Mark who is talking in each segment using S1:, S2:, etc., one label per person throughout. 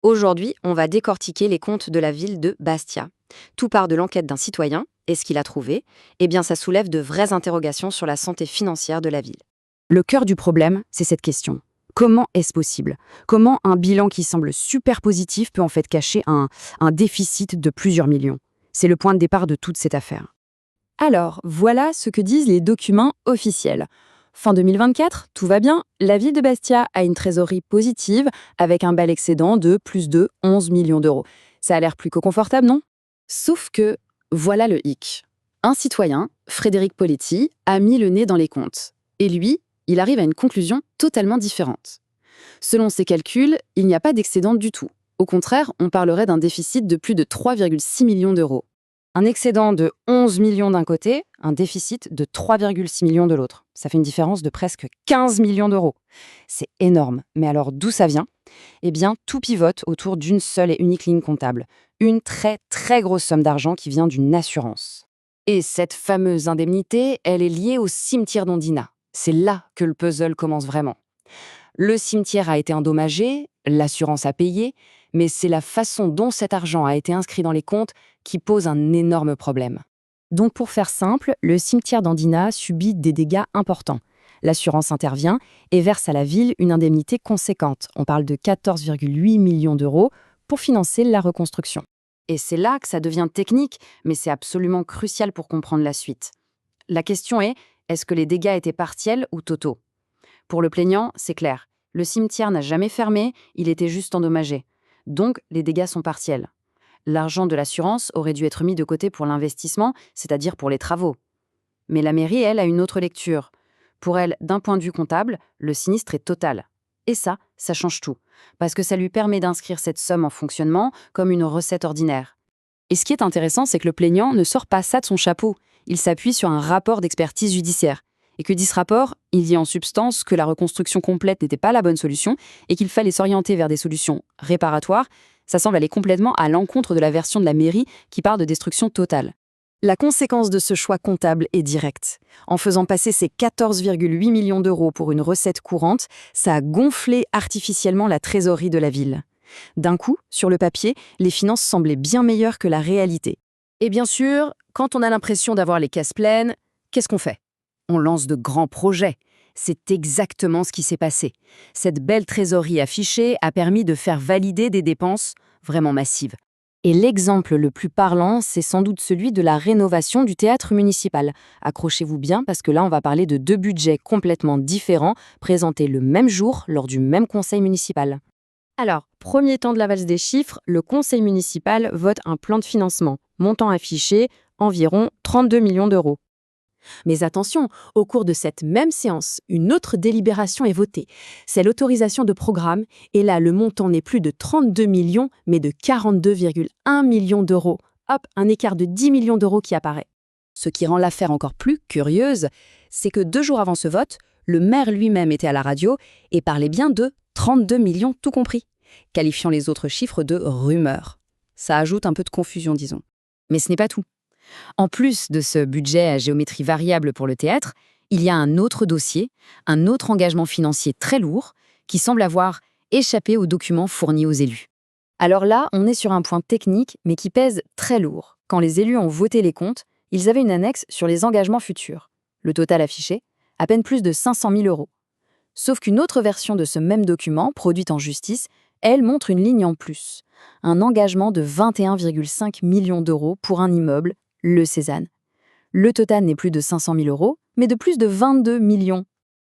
S1: Aujourd'hui, on va décortiquer les comptes de la ville de Bastia. Tout part de l'enquête d'un citoyen, et ce qu'il a trouvé, eh bien ça soulève de vraies interrogations sur la santé financière de la ville. Le cœur du problème, c'est cette question. Comment est-ce possible? Comment un bilan qui semble super positif peut en fait cacher un déficit de plusieurs millions? C'est le point de départ de toute cette affaire.
S2: Alors, voilà ce que disent les documents officiels. Fin 2024, tout va bien, la ville de Bastia a une trésorerie positive avec un bel excédent de plus de 11 millions d'euros. Ça a l'air plus que confortable, non? Sauf que, voilà le hic. Un citoyen, Frédéric Poletti, a mis le nez dans les comptes. Et lui, il arrive à une conclusion totalement différente. Selon ses calculs, il n'y a pas d'excédent du tout. Au contraire, on parlerait d'un déficit de plus de 3,6 millions d'euros.
S1: Un excédent de 11 millions d'un côté, un déficit de 3,6 millions de l'autre. Ça fait une différence de presque 15 millions d'euros. C'est énorme. Mais alors d'où ça vient? Eh bien, tout pivote autour d'une seule et unique ligne comptable. Une très très grosse somme d'argent qui vient d'une assurance. Et cette fameuse indemnité, elle est liée au cimetière d'Ondina. C'est là que le puzzle commence vraiment. Le cimetière a été endommagé, l'assurance a payé, mais c'est la façon dont cet argent a été inscrit dans les comptes qui pose un énorme problème.
S2: Donc pour faire simple, le cimetière d'Andina subit des dégâts importants. L'assurance intervient et verse à la ville une indemnité conséquente. On parle de 14,8 millions d'euros pour financer la reconstruction.
S1: Et c'est là que ça devient technique, mais c'est absolument crucial pour comprendre la suite. La question est-ce que les dégâts étaient partiels ou totaux? Pour le plaignant, c'est clair. Le cimetière n'a jamais fermé, il était juste endommagé. Donc, les dégâts sont partiels. L'argent de l'assurance aurait dû être mis de côté pour l'investissement, c'est-à-dire pour les travaux. Mais la mairie, elle, a une autre lecture. Pour elle, d'un point de vue comptable, le sinistre est total. Et ça change tout, parce que ça lui permet d'inscrire cette somme en fonctionnement comme une recette ordinaire.
S2: Et ce qui est intéressant, c'est que le plaignant ne sort pas ça de son chapeau. Il s'appuie sur un rapport d'expertise judiciaire. Et que dit ce rapport? Il dit en substance que la reconstruction complète n'était pas la bonne solution et qu'il fallait s'orienter vers des solutions réparatoires. Ça semble aller complètement à l'encontre de la version de la mairie qui parle de destruction totale.
S1: La conséquence de ce choix comptable est directe. En faisant passer ces 14,8 millions d'euros pour une recette courante, ça a gonflé artificiellement la trésorerie de la ville. D'un coup, sur le papier, les finances semblaient bien meilleures que la réalité. Et bien sûr, quand on a l'impression d'avoir les caisses pleines, qu'est-ce qu'on fait? On lance de grands projets. C'est exactement ce qui s'est passé. Cette belle trésorerie affichée a permis de faire valider des dépenses vraiment massives. Et l'exemple le plus parlant, c'est sans doute celui de la rénovation du théâtre municipal. Accrochez-vous bien parce que là, on va parler de deux budgets complètement différents, présentés le même jour lors du même conseil municipal.
S2: Alors, premier temps de la valse des chiffres, le conseil municipal vote un plan de financement. Montant affiché, environ 32 millions d'euros. Mais attention, au cours de cette même séance, une autre délibération est votée. C'est l'autorisation de programme, et là, le montant n'est plus de 32 millions, mais de 42,1 millions d'euros. Hop, un écart de 10 millions d'euros qui apparaît. Ce qui rend l'affaire encore plus curieuse, c'est que 2 jours avant ce vote, le maire lui-même était à la radio et parlait bien de 32 millions tout compris, qualifiant les autres chiffres de rumeurs. Ça ajoute un peu de confusion, disons. Mais ce n'est pas tout. En plus de ce budget à géométrie variable pour le théâtre, il y a un autre dossier, un autre engagement financier très lourd, qui semble avoir échappé aux documents fournis aux élus. Alors là, on est sur un point technique, mais qui pèse très lourd. Quand les élus ont voté les comptes, ils avaient une annexe sur les engagements futurs. Le total affiché, à peine plus de 500 000 euros. Sauf qu'une autre version de ce même document, produite en justice, elle montre une ligne en plus. Un engagement de 21,5 millions d'euros pour un immeuble, le Cézanne. Le total n'est plus de 500 000 euros, mais de plus de 22 millions.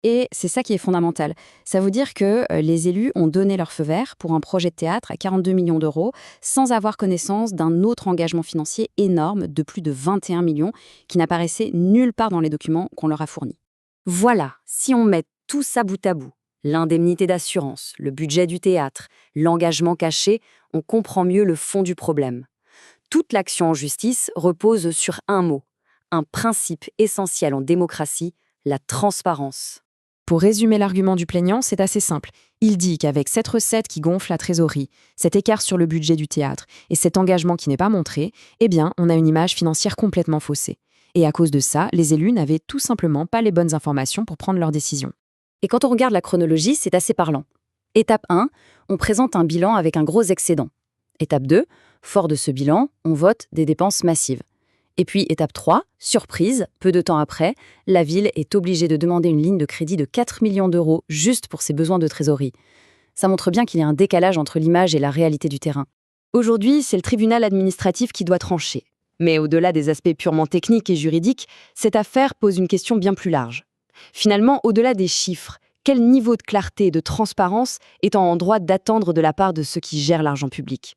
S2: Et c'est ça qui est fondamental. Ça veut dire que les élus ont donné leur feu vert pour un projet de théâtre à 42 millions d'euros sans avoir connaissance d'un autre engagement financier énorme de plus de 21 millions qui n'apparaissait nulle part dans les documents qu'on leur a fournis. Voilà, si on met tout ça bout à bout, l'indemnité d'assurance, le budget du théâtre, l'engagement caché, on comprend mieux le fond du problème. Toute l'action en justice repose sur un mot, un principe essentiel en démocratie, la transparence. Pour résumer l'argument du plaignant, c'est assez simple. Il dit qu'avec cette recette qui gonfle la trésorerie, cet écart sur le budget du théâtre et cet engagement qui n'est pas montré, eh bien, on a une image financière complètement faussée. Et à cause de ça, les élus n'avaient tout simplement pas les bonnes informations pour prendre leurs décisions.
S1: Et quand on regarde la chronologie, c'est assez parlant. Étape 1, on présente un bilan avec un gros excédent. Étape 2, fort de ce bilan, on vote des dépenses massives. Et puis étape 3, surprise, peu de temps après, la ville est obligée de demander une ligne de crédit de 4 millions d'euros juste pour ses besoins de trésorerie. Ça montre bien qu'il y a un décalage entre l'image et la réalité du terrain.
S2: Aujourd'hui, c'est le tribunal administratif qui doit trancher. Mais au-delà des aspects purement techniques et juridiques, cette affaire pose une question bien plus large. Finalement, au-delà des chiffres, quel niveau de clarté et de transparence est-on en droit d'attendre de la part de ceux qui gèrent l'argent public ?